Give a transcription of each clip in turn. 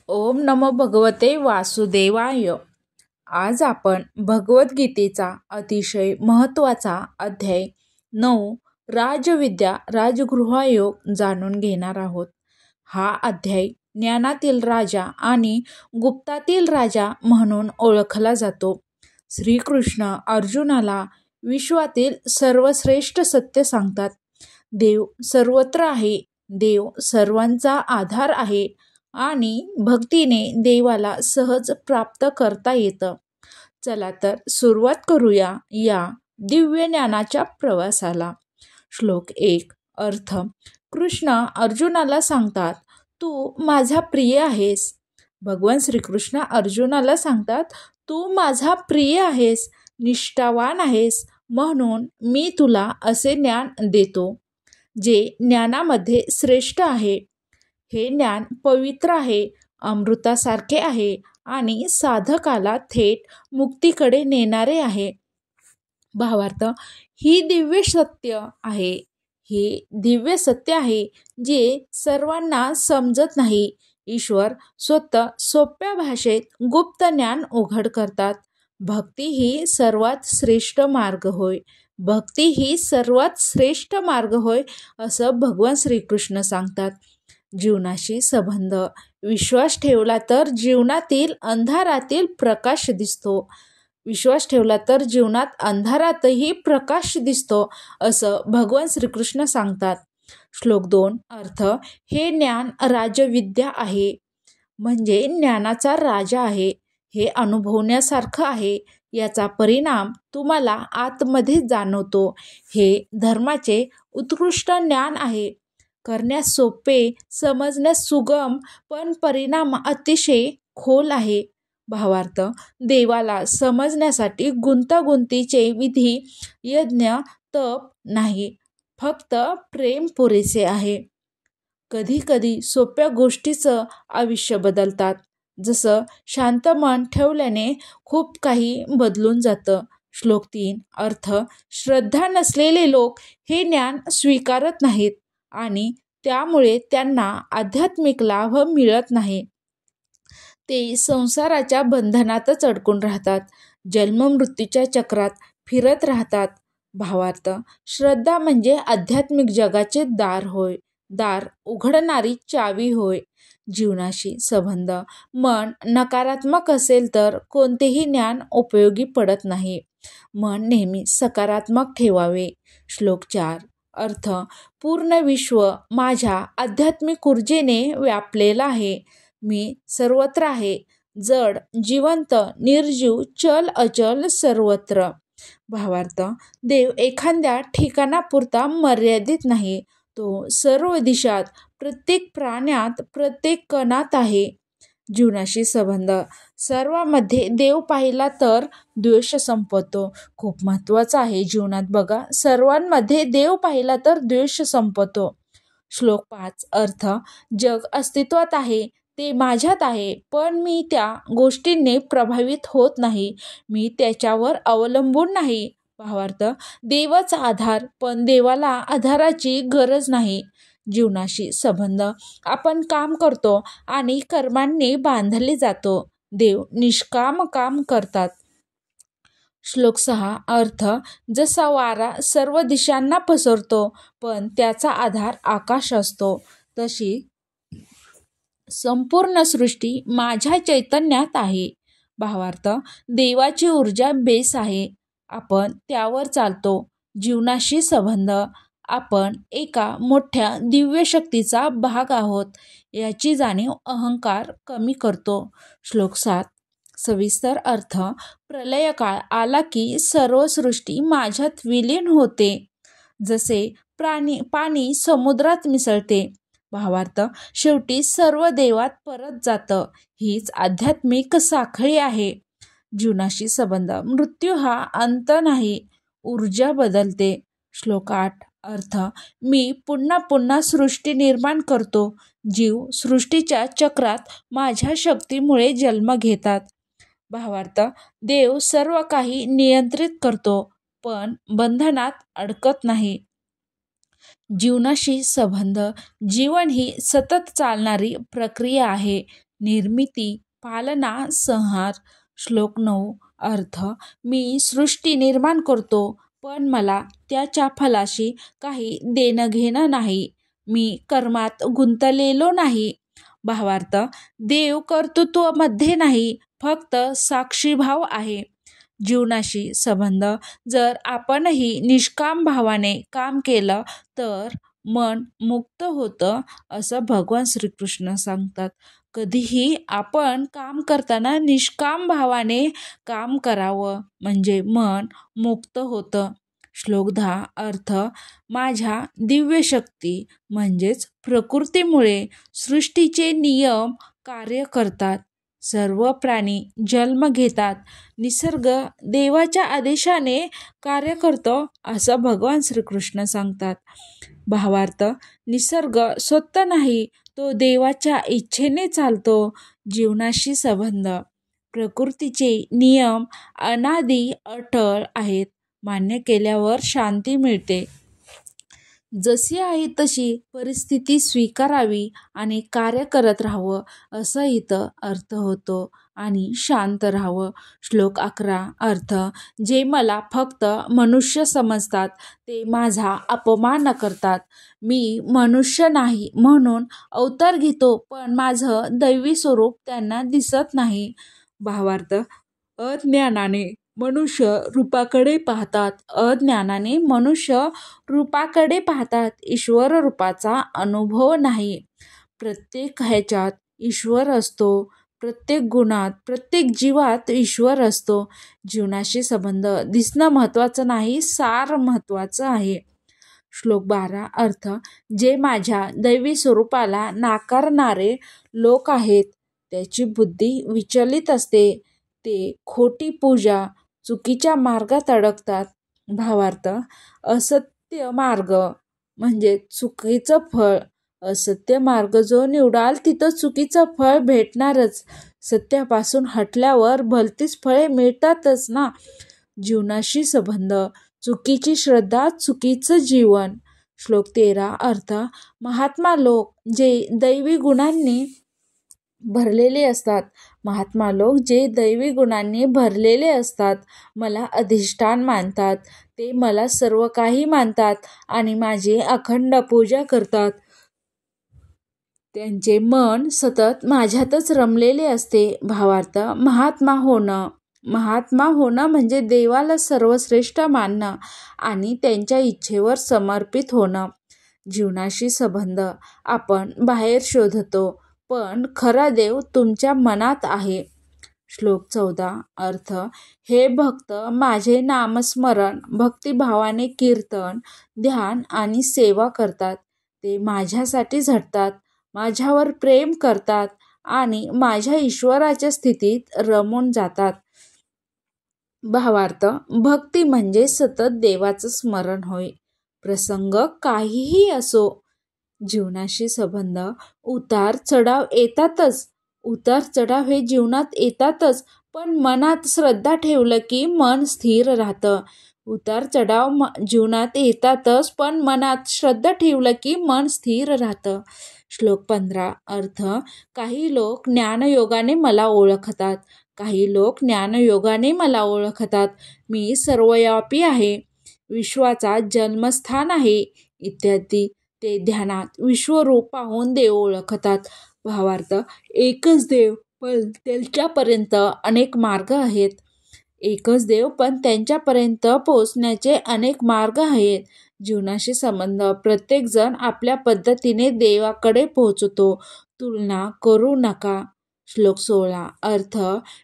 ओम नमो भगवते वासुदेवाय. आज आपण भगवद्गीतेचा अतिशय महत्त्वाचा अध्याय 9 राजविद्या राजगृहयोग जाणून घेणार आहोत. हा अध्याय ज्ञानातील राजा आणि गुप्तातील राजा म्हणून ओळखला जातो. श्रीकृष्ण अर्जुनाला विश्वातील सर्वश्रेष्ठ सत्य सांगतात. देव सर्वत्र आहे, देव सर्वांचा आधार आहे आणि भक्तीने देवाला सहज प्राप्त करता येतं. चला तर सुरुवात करूया या दिव्य ज्ञानाच्या प्रवासाला. श्लोक 1. अर्थ. कृष्ण अर्जुनाला सांगतात, तू माझा प्रिय आहेस. भगवान श्रीकृष्ण अर्जुनाला सांगतात, तू माझा प्रिय आहेस, निष्ठावान आहेस, म्हणून मी तुला असे ज्ञान देतो जे ज्ञानामध्ये श्रेष्ठ आहे. हे ज्ञान पवित्र आहे, अमृतासारखे आहे आणि साधकाला थेट मुक्तीकडे नेणारे आहे. भावार्थ. ही दिव्य सत्य आहे, हे दिव्य सत्य आहे जे सर्वांना समजत नाही. ईश्वर स्वतः सोप्या भाषेत गुप्त ज्ञान उघड करतात. भक्ती ही सर्वात श्रेष्ठ मार्ग होय, भक्ती ही सर्वात श्रेष्ठ मार्ग होय असं भगवान श्रीकृष्ण सांगतात. जीवनाशी संबंध. विश्वास ठेवला तर जीवनातील अंधारातील प्रकाश दिसतो. विश्वास ठेवला तर जीवनात अंधारातही प्रकाश दिसतो असं भगवान श्रीकृष्ण सांगतात. श्लोक 2. अर्थ. हे ज्ञान राजविद्या आहे, म्हणजे ज्ञानाचा राजा आहे. हे अनुभवण्यासारखं आहे, याचा परिणाम तुम्हाला आतमध्ये जाणवतो. हे धर्माचे उत्कृष्ट ज्ञान आहे, करण्यास सोपे, समजण्यास सुगम, पण परिणाम अतिशय खोल आहे. भावार्थ. देवाला समजण्यासाठी गुंतागुंतीचे विधी, यज्ञ, तप नाही, फक्त प्रेम पुरेसे आहे. कधी कधी सोप्या गोष्टीचं आयुष्य बदलतात. जसं शांत मन ठेवल्याने खूप काही बदलून जातं. श्लोक 3. अर्थ. श्रद्धा नसलेले लोक हे ज्ञान स्वीकारत नाहीत आणि त्यामुळे त्यांना आध्यात्मिक लाभ मिळत नाही. ते संसाराच्या बंधनातच अडकून राहतात, जन्ममृत्यूच्या चक्रात फिरत राहतात. भावार्थ. श्रद्धा म्हणजे आध्यात्मिक जगाचे दार होय, दार उघडणारी चावी होय. जीवनाशी संबंध. मन नकारात्मक असेल तर कोणतेही ज्ञान उपयोगी पडत नाही. मन नेहमी सकारात्मक ठेवावे. श्लोक 4. अर्थ. पूर्ण विश्व माझ्या आध्यात्मिक ऊर्जेने व्यापलेलं आहे. मी सर्वत्र आहे, जड, जिवंत, निर्जीव, चल अचल, सर्वत्र. भावार्थ. देव एखाद्या ठिकाणापुरता मर्यादित नाही, तो सर्व दिशात, प्रत्येक प्राण्यात, प्रत्येक कणात आहे. जीवनाशी संबंध. सर्वांमध्ये देव पाहिला तर द्वेष संपतो. खूप महत्त्वाचं आहे जीवनात बघा, सर्वांमध्ये देव पाहिला तर द्वेष संपतो. श्लोक 5. अर्थ. जग अस्तित्वात आहे, ते माझ्यात आहे, पण मी त्या गोष्टींनी प्रभावित होत नाही, मी त्याच्यावर अवलंबून नाही. भावार्थ. देवच आधार, पण देवाला आधाराची गरज नाही. जीवनाशी संबंध. आपण काम करतो आणि कर्मांनी बांधले जातो, देव निष्काम काम करतात. श्लोक 6. अर्थ. जसा वारा सर्व दिशांना पसरतो, पण त्याचा आधार आकाश असतो, तशी संपूर्ण सृष्टी माझ्या चैतन्यात आहे. भावार्थ. देवाची ऊर्जा बेस आहे, आपण त्यावर चालतो. जीवनाशी संबंध. आपण एका मोठ्या दिव्य शक्तीचा भाग आहोत, याची जाणीव अहंकार कमी करतो. श्लोक 7. सविस्तर अर्थ. प्रलयकाळ आला की सर्व सृष्टी माझ्यात विलीन होते, जसे पाणी समुद्रात मिसळते. भावार्थ. शेवटी सर्व देवात परत जातं, हीच आध्यात्मिक साखळी आहे. जीवनाशी संबंध. मृत्यू हा अंत नाही, ऊर्जा बदलते. श्लोक 8. अर्थ. मी पुन्हा पुन्हा सृष्टी निर्माण करतो, जीव सृष्टीच्या चक्रात माझ्या शक्तीमुळे जन्म घेतात. भावार्थ. देव सर्व काही नियंत्रित करतो, पण बंधनात अडकत नाही. जीवनाशी संबंध. जीवन ही सतत चालणारी प्रक्रिया आहे, निर्मिती, पालना, संहार. श्लोक 9. अर्थ. मी सृष्टी निर्माण करतो, पण मला त्याच्या फलाशी काही देणं घेणं नाही. मी कर्मात गुंतलेलो नाही. भावार्थ. देव कर्तृत्वामध्ये नाही, फक्त साक्षीभाव आहे. जीवनाशी संबंध. जर आपणही निष्काम भावाने काम केलं तर मन मुक्त होतं, असं भगवान श्रीकृष्ण सांगतात. कधीही आपण काम करताना निष्काम भावाने काम करावं, म्हणजे मन मुक्त होतं. श्लोक 10. अर्थ. माझ्या दिव्य शक्ती म्हणजेच प्रकृतीमुळे सृष्टीचे नियम कार्य करतात. सर्व प्राणी जन्म घेतात. निसर्ग देवाच्या आदेशाने कार्य करतो, असं भगवान श्रीकृष्ण सांगतात. भावार्थ. निसर्ग स्वतः नाही, तो देवाच्या इच्छेने चालतो. जीवनाशी संबंध. प्रकृतीचे नियम अनादी अटळ आहेत. मान्य केल्यावर शांती मिळते. जशी आहे तशी परिस्थिती स्वीकारावी आणि कार्य करत राहावं, असं इथं अर्थ होतो. आणि शांत राहावं. श्लोक 11. अर्थ. जे मला फक्त मनुष्य समजतात ते माझा अपमान करतात. मी मनुष्य नाही म्हणून अवतार घेतो, पण माझं दैवी स्वरूप त्यांना दिसत नाही. भावार्थ. अज्ञानाने मनुष्य रूपाकडे पाहतात. अज्ञानाने मनुष्य रूपाकडे पाहतात. ईश्वर रूपाचा अनुभव नाही. प्रत्येक ह्याच्यात ईश्वर असतो. प्रत्येक गुणात, प्रत्येक जीवात ईश्वर असतो. जीवनाशी संबंध. दिसणं महत्त्वाचं नाही, सार महत्त्वाचं आहे. श्लोक 12. अर्थ. जे माझ्या दैवी स्वरूपाला नाकारणारे लोक आहेत, त्याची बुद्धी विचलित असते. ते खोटी पूजा, चुकीच्या मार्गात अडकतात. भावार्थ. असत्य मार्ग म्हणजे चुकीचं फळ. असत्य मार्ग जो निवडाल तिथं चुकीचं फळ भेटणारच. सत्यापासून हटल्यावर भलतीच फळे मिळतातच ना. जीवनाशी संबंध. चुकीची श्रद्धा, चुकीचं जीवन. श्लोक 13. अर्थ. महात्मा लोक जे दैवी गुणांनी भरलेले असतात. महात्मा लोक जे दैवी गुणांनी भरलेले असतात, मला अधिष्ठान मानतात. ते मला सर्व काही मानतात आणि माझी अखंड पूजा करतात. त्यांचे मन सतत माझ्यातच रमलेले असते. भावार्थ. महात्मा होणं. महात्मा होणं म्हणजे देवाला सर्वश्रेष्ठ मानणं आणि त्यांच्या इच्छेवर समर्पित होणं. जीवनाशी संबंध. आपण बाहेर शोधतो, पण खरा देव तुमच्या मनात आहे. श्लोक 14. अर्थ. हे भक्त माझे नामस्मरण, भक्तिभावाने कीर्तन, ध्यान आणि सेवा करतात. ते माझ्यासाठी झटतात, माझ्यावर प्रेम करतात आणि माझ्या ईश्वराच्या स्थितीत रमून जातात. भावार्थ. भक्ती म्हणजे सतत देवाचं स्मरण होय. प्रसंग काहीही असो. जीवनाशी संबंध. उतार चढाव येतातच. उतार चढाव हे जीवनात येतातच, पण मनात श्रद्धा ठेवलं की मन स्थिर राहतं. उतार चढाव जीवनात येतातच, पण मनात श्रद्धा ठेवलं की मन स्थिर राहतं. श्लोक 15. अर्थ. काही लोक ज्ञानयोगाने मला ओळखतात. काही लोक ज्ञानयोगाने मला ओळखतात. मी सर्वव्यापी आहे, विश्वाचा जन्मस्थान आहे, इत्यादी. ते ध्यानात विश्वरूप पाहून देव ओळखतात. भावार्थ. एकच देव, पण त्यांच्यापर्यंत अनेक मार्ग आहेत. एकच देव, पण त्यांच्यापर्यंत पोहोचण्याचे अनेक मार्ग आहेत. जीवनाशी संबंध. प्रत्येकजण आपल्या पद्धतीने देवाकडे पोहोचतो. तुलना करू नका. श्लोक 16. अर्थ.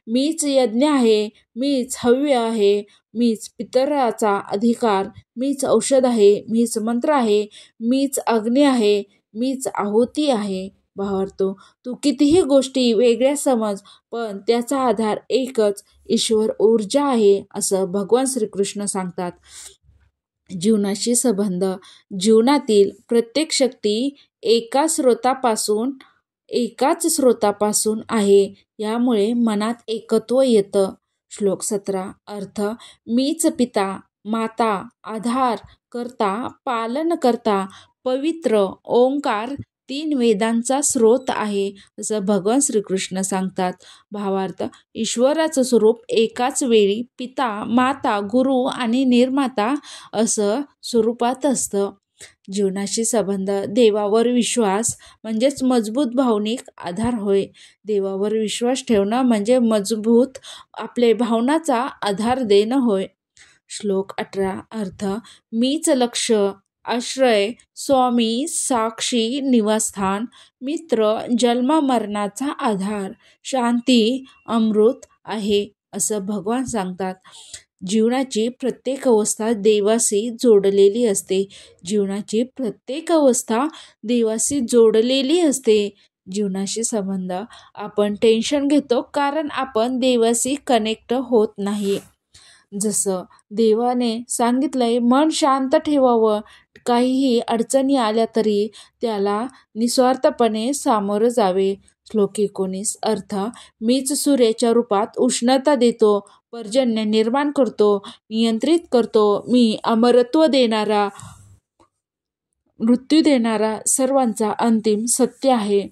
मीच यज्ञ आहे, मीच हव्य आहे, मीच पितराचा अधिकार, मीच औषध आहे, मीच मंत्र आहे, मीच अग्नी आहे, मीच आहुती आहे. भावार्थ. तू कितीही गोष्टी वेगळ्या समज, पण त्याचा आधार एकच, ईश्वर ऊर्जा आहे, असं भगवान श्रीकृष्ण सांगतात. जीवनाशी संबंध. जीवनातील प्रत्येक शक्ती एकाच स्रोतापासून आहे. यामुळे मनात एकत्व येतं. श्लोक 17. अर्थ. मीच पिता, माता, आधार, करता, पालन करता, पवित्र, ओंकार, तीन वेदांचा स्रोत आहे असं भगवान श्रीकृष्ण सांगतात. भावार्थ, ईश्वराचं स्वरूप एकाच वेळी पिता, माता, गुरु आणि निर्माता असं स्वरूपात असतं. जीवनाशी संबंध, देवावर विश्वास म्हणजेच मजबूत भावनिक आधार होय. देवावर विश्वास ठेवणं म्हणजे मजबूत आपले भावनाचा आधार देणं होय. श्लोक 18 अर्थ, मीच लक्ष, आश्रय, स्वामी, साक्षी, निवासस्थान, मित्र, जन्म मरणाचा आधार, शांती, अमृत आहे असं भगवान सांगतात. जीवनाची प्रत्येक अवस्था देवाशी जोडलेली असते. जीवनाची प्रत्येक अवस्था देवाशी जोडलेली असते. जीवनाशी संबंध, आपण टेन्शन घेतो कारण आपण देवाशी कनेक्ट होत नाही. जसं देवाने सांगितलंय मन शांत ठेवावं, काहीही अडचणी आल्या तरी त्याला निस्वार्थपणे सामोरं जावे. श्लोक 19 अर्थ, मीच सूर्याच्या रूपात उष्णता देतो, पर्जन्य निर्माण करतो, नियंत्रित करतो. मी अमरत्व देणारा, मृत्यू देणारा, सर्वांचा अंतिम सत्य आहे.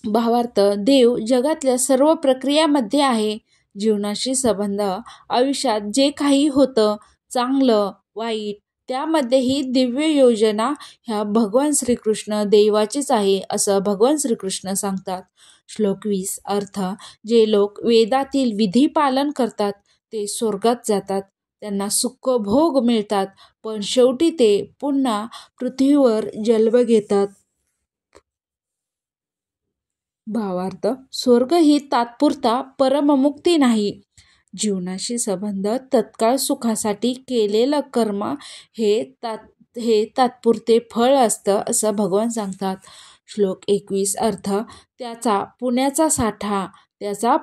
भावार्थ, देव जगातल्या सर्व प्रक्रियामध्ये आहे. जीवनाशी संबंध, आयुष्यात जे काही होतं, चांगलं वाईट, त्यामध्ये ही दिव्य योजना ह्या भगवान श्रीकृष्ण देवाचीच आहे असं भगवान श्रीकृष्ण सांगतात. श्लोक 20 अर्थ, जे लोक वेदातील विधी पालन करतात ते स्वर्गात जातात, त्यांना सुख भोग मिळतात, पण शेवटी ते पुन्हा पृथ्वीवर जन्म घेतात. भावार्थ, स्वर्ग ही तात्पुरता परममुक्ती नाही. जीवनाशी संबंध, तत्काळ सुखासाठी केलेलं कर्म हे तात्पुरते फळ असतं असं भगवान सांगतात. श्लोक 21 अर्थ, त्याचा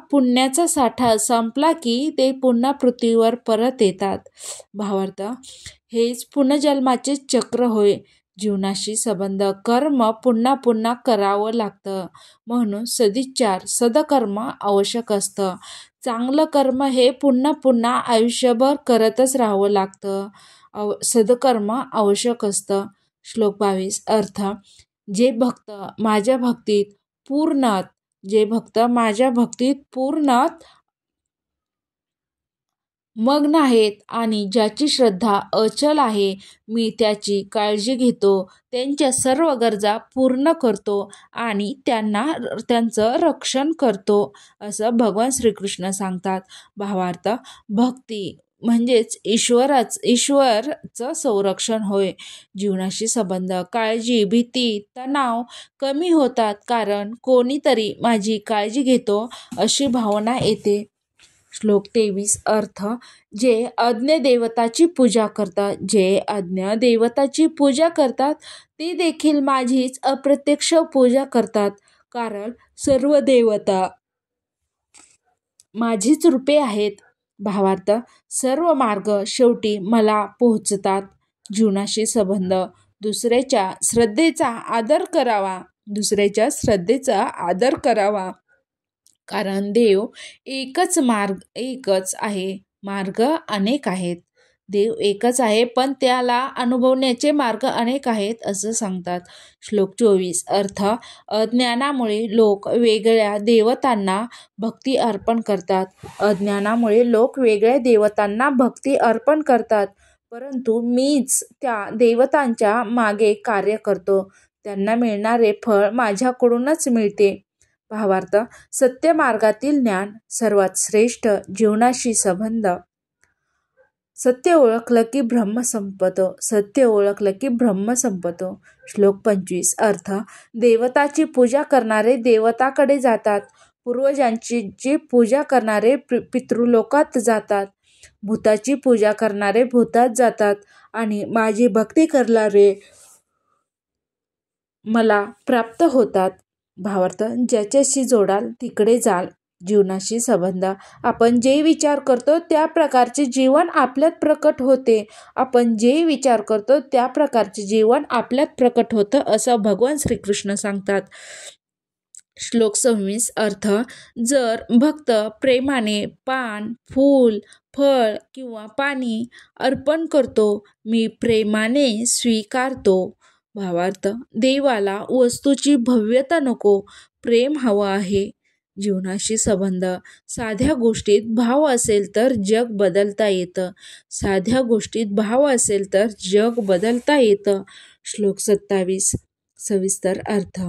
पुण्याचा साठा संपला की ते पुन्हा पृथ्वीवर परत येतात. भावार्थ, हेच पुनर्जन्माचे चक्र होय. जीवनाशी संबंध, कर्म पुन्हा पुन्हा करावं लागतं, म्हणून सदिच्छार, सदकर्म आवश्यक असतं. चांगलं कर्म हे पुन्हा पुन्हा आयुष्यभर करतच राहावं लागतं. सदकर्म आवश्यक असतं. श्लोक 22 अर्थ, जे भक्त माझ्या भक्तीत पूर्णत मग्न आहेत आणि ज्याची श्रद्धा अचल आहे, मी त्याची काळजी घेतो, त्यांच्या सर्व गरजा पूर्ण करतो आणि त्यांचं रक्षण करतो असं भगवान श्रीकृष्ण सांगतात. भावार्थ, भक्ती म्हणजेच ईश्वरचं संरक्षण होय. जीवनाशी संबंध, काळजी, भीती, तणाव कमी होतात कारण कोणीतरी माझी काळजी घेतो अशी भावना येते. श्लोक 23 अर्थ, जे अज्ञ देवताची पूजा करतात ते देखील माझीच अप्रत्यक्ष पूजा करतात, कारण सर्व देवता माझीच रूपे आहेत. भावार्थ, सर्व मार्ग शेवटी मला पोहोचतात. जीवनाशी संबंध, दुसऱ्याच्या श्रद्धेचा आदर करावा, कारण देव एकच आहे, मार्ग अनेक आहेत. देव एकच आहे पण त्याला अनुभवण्याचे मार्ग अनेक आहेत असं सांगतात. श्लोक 24 अर्थ, अज्ञानामुळे लोक वेगळ्या देवतांना भक्ती अर्पण करतात, परंतु मीच त्या देवतांच्या मागे कार्य करतो, त्यांना मिळणारे फळ माझ्याकडूनच मिळते. भावार्थ, सत्य मार्गातील ज्ञान सर्वात श्रेष्ठ. जीवनाशी संबंध, सत्य ओळखलं की ब्रह्म संपतो. श्लोक 25 अर्थ, देवताची पूजा करणारे देवताकडे जातात, पूर्वजांची पूजा करणारे पितृलोकात जातात, भूताची पूजा करणारे भूतात जातात आणि माझी भक्ती करणारे मला प्राप्त होतात. भावार्थ, ज्याच्याशी जोडाल तिकडे जाल. जीवनाशी संबंध, आपण जे विचार करतो त्या प्रकारचे जीवन आपल्यात प्रकट होते. असं भगवान श्रीकृष्ण सांगतात. श्लोक 26 अर्थ, जर भक्त प्रेमाने पान, फूल, फळ किंवा पाणी अर्पण करतो, मी प्रेमाने स्वीकारतो. भावार्थ, देवाला वस्तूची भव्यता नको, प्रेम हवं आहे. जीवनाशी संबंध, साध्या गोष्टीत भाव असेल तर जग बदलता येतं. साध्या गोष्टीत भाव असेल तर जग बदलता येतं. श्लोक 27. सविस्तर अर्थ.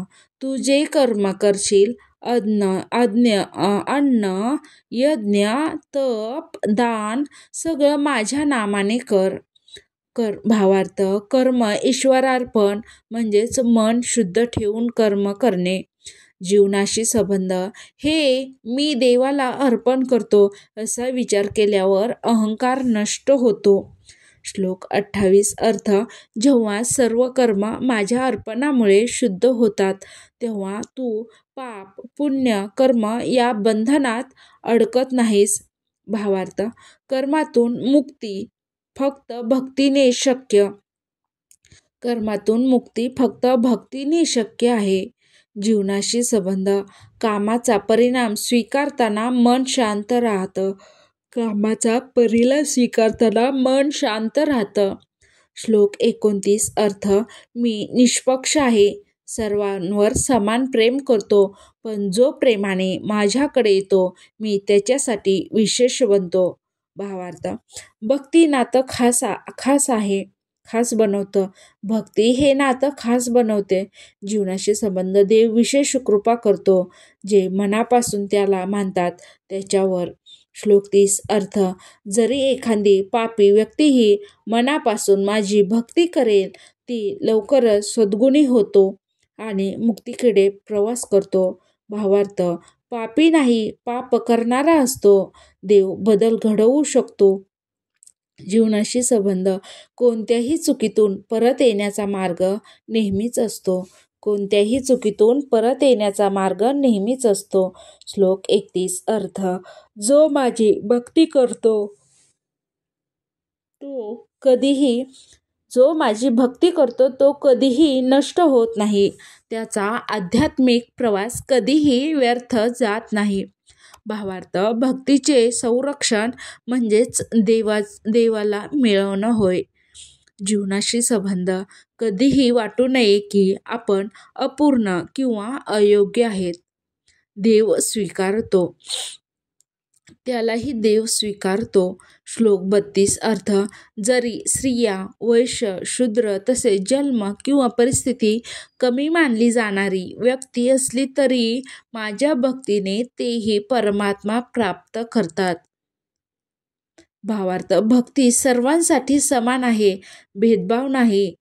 तू जे कर्म करशील, अन्न, यज्ञ, तप, दान सगळं माझ्या नामाने कर. भावार्थ, कर्म ईश्वरार्पण म्हणजेच मन शुद्ध ठेवून कर्म करणे. जीवनाशी संबंध, हे मी देवाला अर्पण करतो असा विचार केल्यावर अहंकार नष्ट होतो. श्लोक 28. अर्थ. जेव्हा सर्व कर्म माझ्या अर्पणामुळे शुद्ध होतात तेव्हा तू पाप, पुण्य, कर्म या बंधनात अडकत नाहीस. भावार्थ, कर्मातून मुक्ती फक्त भक्तीने शक्य आहे. जीवनाशी संबंध, कामाचा परिणाम स्वीकारताना मन शांत राहतं. श्लोक 29. अर्थ. मी निष्पक्ष आहे, सर्वांवर समान प्रेम करतो, पण जो प्रेमाने माझ्याकडे येतो मी त्याच्यासाठी विशेष बनतो. भावार्थ, भक्ती नातं खास बनवतं. भक्ती हे नातं खास बनवते. जीवनाशी संबंध, देव विशेष कृपा करतो जे मनापासून त्याला मानतात त्याच्यावर. श्लोक 30. अर्थ. जरी एखादी पापी व्यक्तीही मनापासून माझी भक्ती करेल ती लवकरच सद्गुणी होतो आणि मुक्तीकडे प्रवास करतो. भावार्थ, पापी नाही, पाप करणारा असतो. देव बदल घडवू शकतो. जीवनाशी संबंध, कोणत्याही चुकीतून परत येण्याचा मार्ग नेहमीच असतो. श्लोक 31. अर्थ. जो माझी भक्ती करतो तो कधीही नष्ट होत नाही. त्याचा आध्यात्मिक प्रवास कधीही व्यर्थ जात नाही. भावार्थ, भक्तीचे संरक्षण म्हणजेच देवाला मिळवणं होय. जीवनाशी संबंध, कधीही वाटू नये की आपण अपूर्ण किंवा अयोग्य आहेत. त्यालाही देव स्वीकारतो. श्लोक 32. अर्थ. जरी स्त्रिया, वैश्य, शूद्र तसेच जन्म किंवा परिस्थिती कमी मानली जाणारी व्यक्ती असली तरी माझ्या भक्तीने तेही परमात्मा प्राप्त करतात. भावार्थ, भक्ती सर्वांसाठी समान आहे, भेदभाव नाही.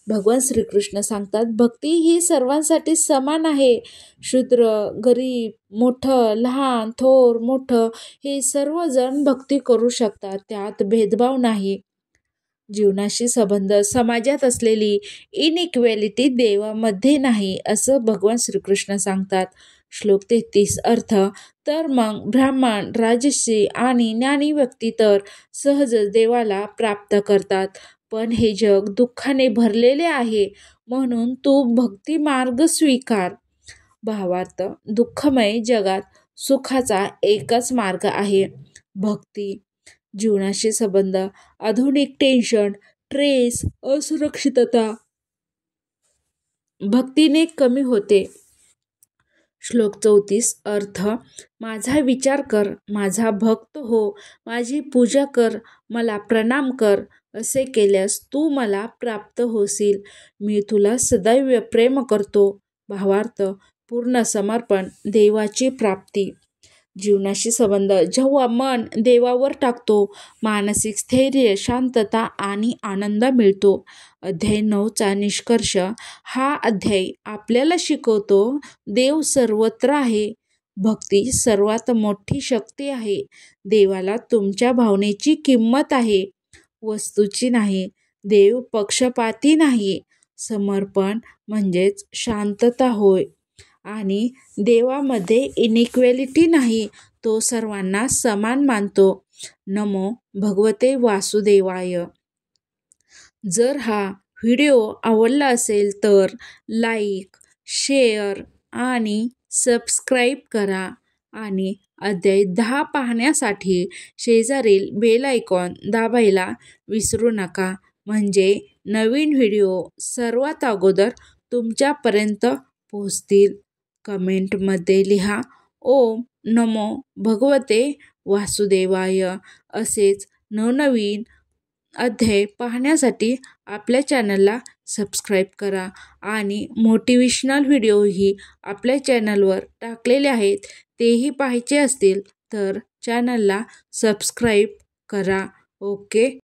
भगवान श्रीकृष्ण सांगतात, भक्ती ही सर्वांसाठी समान आहे. शूद्र, गरीब, मोठं, लहान, थोर, मोठं हे सर्वजण भक्ती करू शकतात. त्यात भेदभाव नाही. जीवनाशी संबंध, समाजात असलेली इनइक्वॅलिटी देवामध्ये नाही असं भगवान श्रीकृष्ण सांगतात. श्लोक 33. अर्थ. तर मग ब्राह्मण, राजर्षी आणि ज्ञानी व्यक्ती तर सहजच देवाला प्राप्त करतात. पण हे जग दुःखाने भरलेले आहे म्हणून तू भक्ती मार्ग स्वीकार. भावार्थ, दुःखमय जगात सुखाचा एकच मार्ग आहे, भक्ती. जीवनाशी संबंध, आधुनिक टेन्शन, स्ट्रेस, असुरक्षितता भक्तीने कमी होते. श्लोक 34. अर्थ. माझा विचार कर, माझा भक्त हो, माझी पूजा कर, मला प्रणाम कर. असे केल्यास तू मला प्राप्त होशील. मी तुला सदैव प्रेम करतो. भावार्थ, पूर्ण समर्पण, देवाची प्राप्ती. जीवनाशी संबंध, जेव्हा मन देवावर टाकतो मानसिक स्थैर्य, शांतता आणि आनंद मिळतो. अध्याय 9चा निष्कर्ष. हा अध्याय आपल्याला शिकवतो देव सर्वत्र आहे. भक्ती सर्वात मोठी शक्ती आहे. देवाला तुमच्या भावनेची किंमत आहे, वस्तूची नाही. देव पक्षपाती नाही. समर्पण म्हणजेच शांतता होय. आणि देवामध्ये इनइक्वॅलिटी नाही, तो सर्वांना समान मानतो. नमो भगवते वासुदेवाय. जर हा व्हिडिओ आवडला असेल तर लाईक, शेअर आणि सबस्क्राईब करा आणि अध्याय 10 पाहण्यासाठी शेजारील बेल आयकॉन दाबायला विसरू नका. म्हणजे नवीन व्हिडिओ सर्वात अगोदर तुमच्यापर्यंत पोहोचतील. कमेंटमध्ये लिहा ओम नमो भगवते वासुदेवाय. असेच नवनवीन अध्याय पाहण्यासाठी आपल्या चॅनलला सबस्क्राईब करा आणि मोटिवेशनल व्हिडिओही आपल्या चॅनलवर टाकलेले आहेत, तेही पाहायचे असतील तर चॅनलला सबस्क्राईब करा. ओके.